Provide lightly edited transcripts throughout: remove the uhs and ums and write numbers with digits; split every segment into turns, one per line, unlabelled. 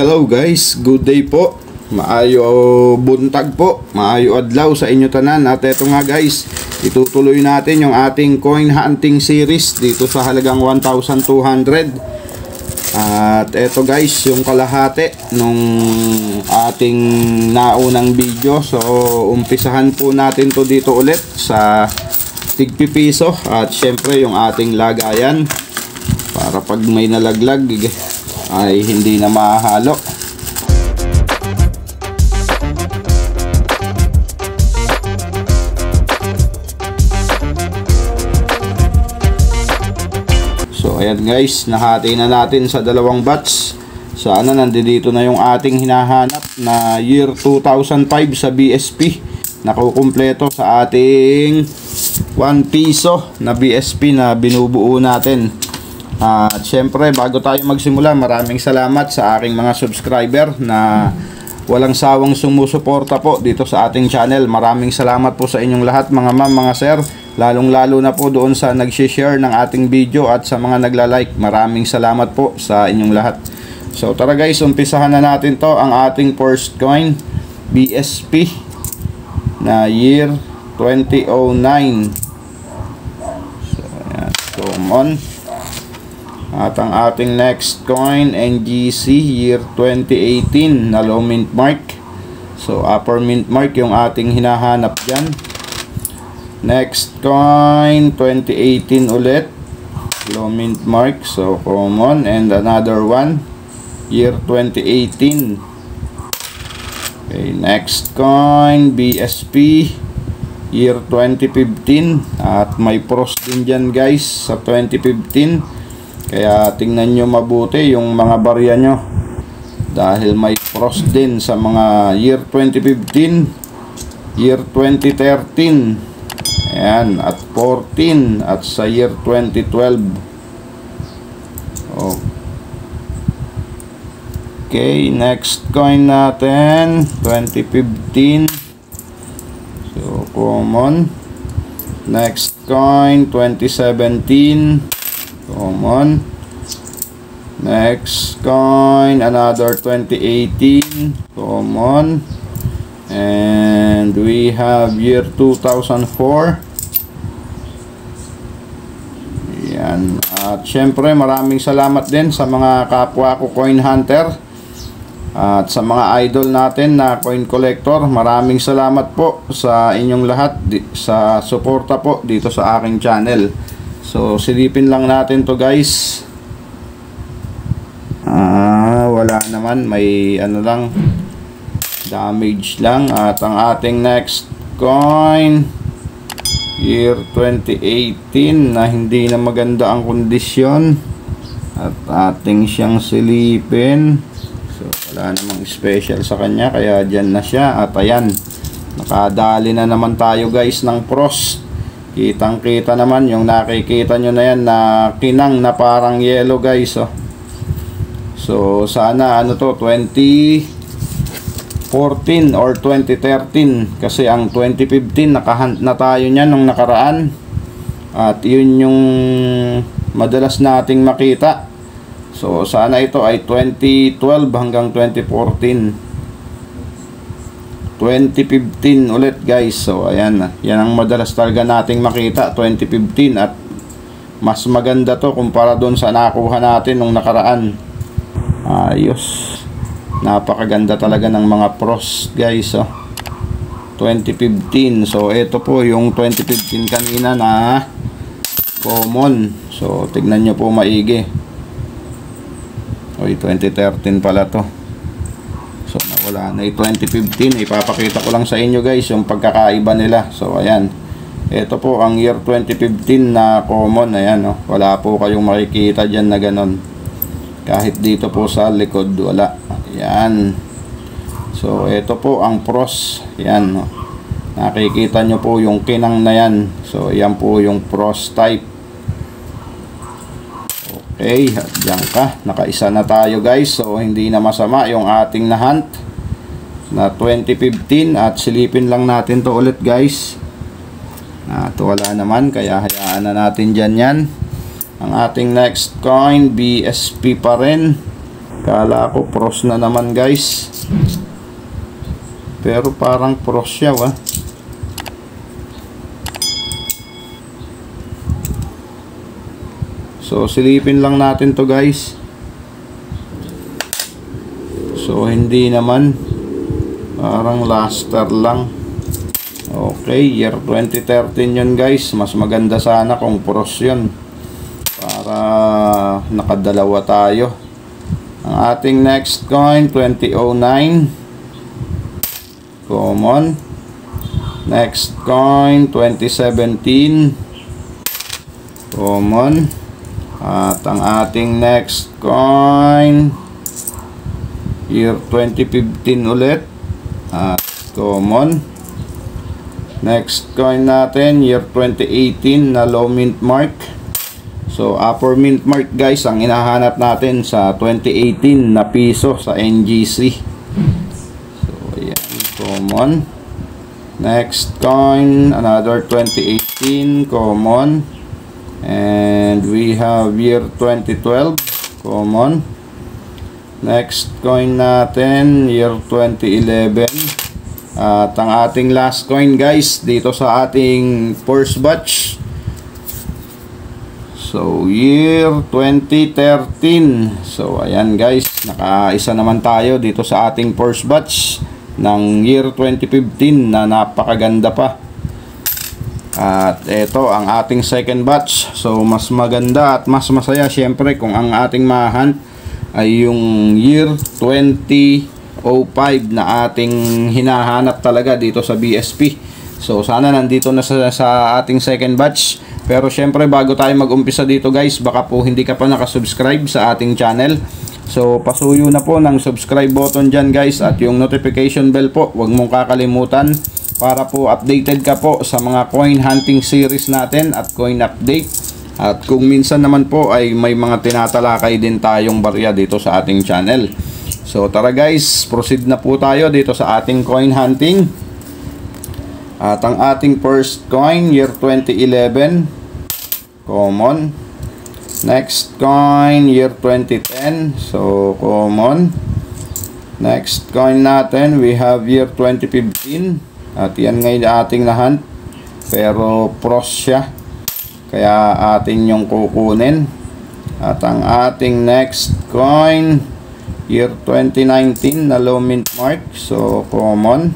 Hello guys, good day po. Maayo buntag po, maayo adlaw sa inyo tanan. At eto nga guys, itutuloy natin yung ating coin hunting series dito sa halagang 1,200. At eto guys, yung kalahati nung ating naunang video. So umpisahan po natin to dito ulit sa tig-pipiso. At syempre yung ating lagayan para pag may nalaglag ay hindi na mahalo. So ayan guys, nahati na natin sa dalawang batch. Sana nandito na yung ating hinahanap na year 2005 sa BSP. Nakukumpleto sa ating 1 piso na BSP na binubuo natin. At syempre bago tayo magsimula, maraming salamat sa aking mga subscriber na walang sawang sumusuporta po dito sa ating channel. Maraming salamat po sa inyong lahat mga ma'am, mga sir, lalong lalo na po doon sa nag-share ng ating video at sa mga nagla-like. Maraming salamat po sa inyong lahat. So tara guys, umpisahan na natin to, ang ating first coin BSP na year 2009. So ayan, come on. At ang ating next coin NGC year 2018 na low mint mark. So upper mint mark yung ating hinahanap dyan. Next coin 2018 ulit, low mint mark, so common. And another one year 2018. Okay, next coin BSP year 2015. At may pros din dyan guys sa 2015. Kaya tingnan nyo mabuti yung mga barya nyo, dahil may pros din sa mga year 2015, year 2013, ayan, at 14, at sa year 2012. Okay, next coin natin 2015, so common. Next coin 2017, common. Next coin another 2018, common. And we have year 2004. Yan. At syempre maraming salamat din sa mga kapwa ko coin hunter at sa mga idol natin na coin collector. Maraming salamat po sa inyong lahat sa suporta po dito sa aking channel. So silipin lang natin to guys. Wala naman, may ano lang, damage lang. At ang ating next coin year 2018 na hindi na maganda ang kondisyon, at ating siyang silipin. So wala namang special sa kanya, kaya dyan na siya. At ayan, nakadali na naman tayo guys ng pros. Kitang kita naman yung nakikita nyo na yan na kinang na parang yellow guys. So sana ano to, 2014 or 2013, kasi ang 2015 nakahunt na tayo niyan nung nakaraan. At yun yung madalas nating makita. So sana ito ay 2012 hanggang 2014, 2015 ulit guys. So ayan, yan ang madalas talaga nating makita, 2015. At mas maganda to kumpara doon sa nakuha natin nung nakaraan. Ayos, napakaganda talaga ng mga pros guys. 2015. So ito po yung 2015 kanina na common. So tignan nyo po maigi. Oy, 2013 pala to. So nawala na yung 2015. Ipapakita ko lang sa inyo guys yung pagkakaiba nila. So ayan, ito po ang year 2015 na common. Ayan, wala po kayong makikita dyan na ganon. Kahit dito po sa likod wala. Ayan. So ito po ang pros. Ayan, nakikita nyo po yung kinang na yan. So yan po yung pros type. Okay, diyan ka. Nakaisa na tayo guys. So hindi na masama yung ating nahunt na 2015. At silipin lang natin to ulit guys. At wala naman, kaya hayaan na natin dyan yan. Ang ating next coin BSP pa rin Kala ko pros na naman guys. Pero parang pros siya So silipin lang natin to guys. So hindi naman, parang luster lang. Okay, year 2013 yun guys. Mas maganda sana kung pros yun, para nakadalawa tayo. Ang ating next coin, 2009 common. Next coin, 2017 common. At ang ating next coin, year 2015 ulit, at common. Next coin natin, year 2018 na low mint mark. So upper mint mark guys ang hinahanap natin sa 2018 na piso sa NGC. So ayan, common. Next coin, another 2018 common. And we have year 2012 common. Next coin natin, year 2011. At ang ating last coin guys dito sa ating first batch, so year 2013. So ayan guys, nakaisa naman tayo dito sa ating first batch ng year 2015 na napakaganda pa. At ito ang ating second batch. So mas maganda at mas masaya syempre kung ang ating mahunt ay yung year 2005 na ating hinahanap talaga dito sa BSP. So sana nandito na sa ating second batch. Pero syempre bago tayo mag-umpisa dito guys, baka po hindi ka pa nakasubscribe sa ating channel. So pasuyo na po ng subscribe button dyan guys, at yung notification bell po, huwag mong kakalimutan, para po updated ka po sa mga coin hunting series natin at coin update. At kung minsan naman po ay may mga tinatalakay din tayong barya dito sa ating channel. So tara guys, proceed na po tayo dito sa ating coin hunting. At ang ating first coin, year 2011 common. Next coin, year 2010, so common. Next coin natin, we have year 2015. At yan ngayon ating nahunt, pero pros siya, kaya atin yung kukunin. At ang ating next coin, year 2019 na low mint mark, so common.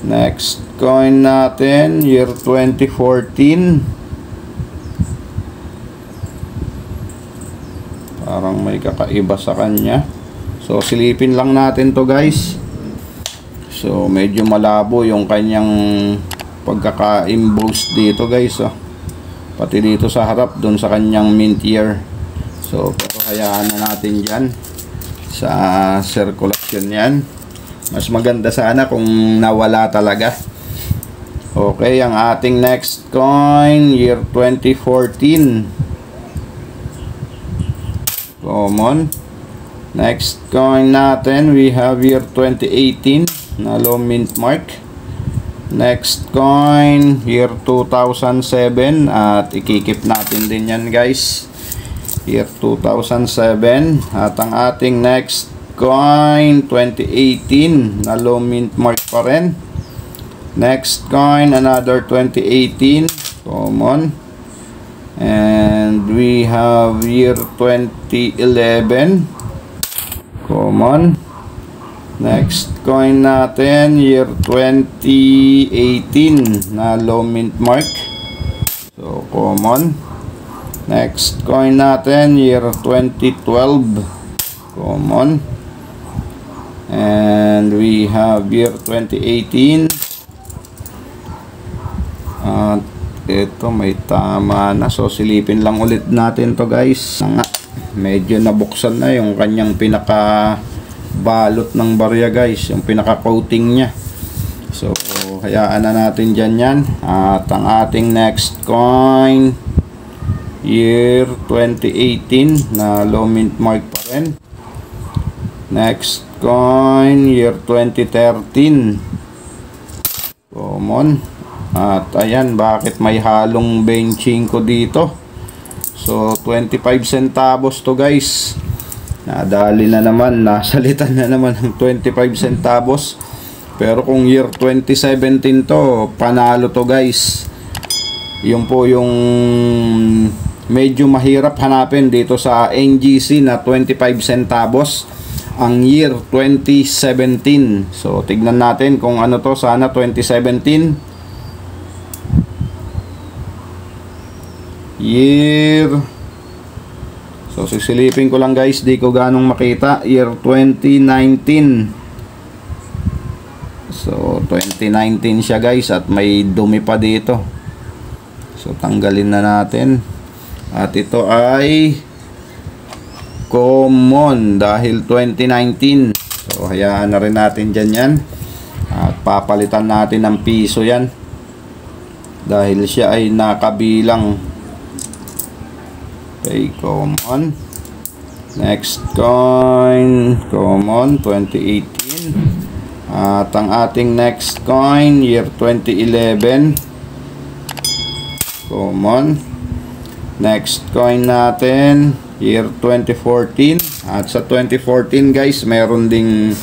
Next coin natin, year 2014. Parang may kakaiba sa kanya. So silipin lang natin to guys. So medyo malabo yung kanyang pagkaka-emboss dito guys. Pati dito sa harap, dun sa kanyang mint year. So pero hayaan na natin dyan sa circulation yan. Mas maganda sana kung nawala talaga. Okay, ang ating next coin, year 2014 common. Next coin natin, we have year 2018 na low mint mark. Next coin, year 2007, at ikikip natin din yan guys, year 2007. At ang ating next coin, 2018 na low mint mark pa rin. Next coin, another 2018 common. And we have year 2011 common. Next coin natin, year 2018 na low mint mark, so common. Next coin natin, year 2012 common. And we have year 2018. At ito may tama na, so silipin lang ulit natin to guys. Medyo nabuksan na yung kanyang pinaka balot ng barya guys, yung pinaka coating nya. So hayaan na natin dyan yan. At ang ating next coin, year 2018 na low mint mark pa rin. Next coin, year 2013 common. At ayan, bakit may halong 25 dito? So 25 centavos to guys. Nadali na naman, nasalitan na naman ng 25 centavos. Pero kung year 2017 to, panalo to guys. Yun po yung medyo mahirap hanapin dito sa NGC na 25 centavos. Ang year 2017. So tignan natin kung ano to, sana 2017. Year, so sisilipin ko lang guys, di ko ganong makita. Year 2019. So 2019 siya guys, at may dumi pa dito. So tanggalin na natin. At ito ay common dahil 2019. So hayaan na rin natin dyan yan. At papalitan natin ng piso yan dahil siya ay nakabilang. Okay, common. Next coin, common 2018. At ang ating next coin, year 2011. Common. Next coin natin, year 2014. At sa 2014 guys, meron ding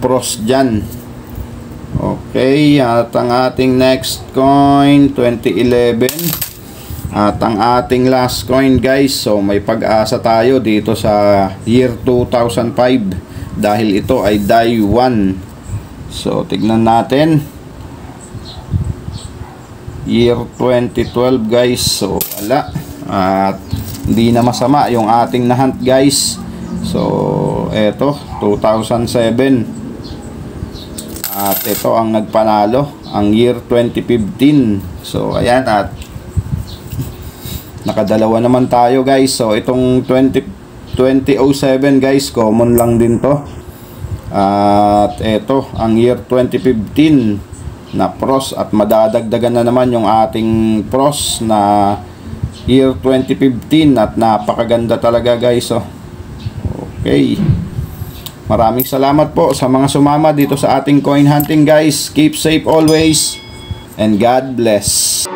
pros dyan. Okay, at ang ating next coin, 2011. At ang ating last coin guys, so may pag-asa tayo dito sa year 2005 dahil ito ay die 1. So tignan natin. Year 2012 guys, so wala. At hindi na masama yung ating nahunt guys. So eto 2007. At ito ang nagpanalo, ang year 2015. So ayan, at nakadalawa naman tayo guys. So itong 2007 guys, common lang din to. At ito ang year 2015 na pros, at madadagdagan na naman yung ating pros na year 2015, at napakaganda talaga guys. So okay, maraming salamat po sa mga sumama dito sa ating coin hunting guys. Keep safe always and God bless.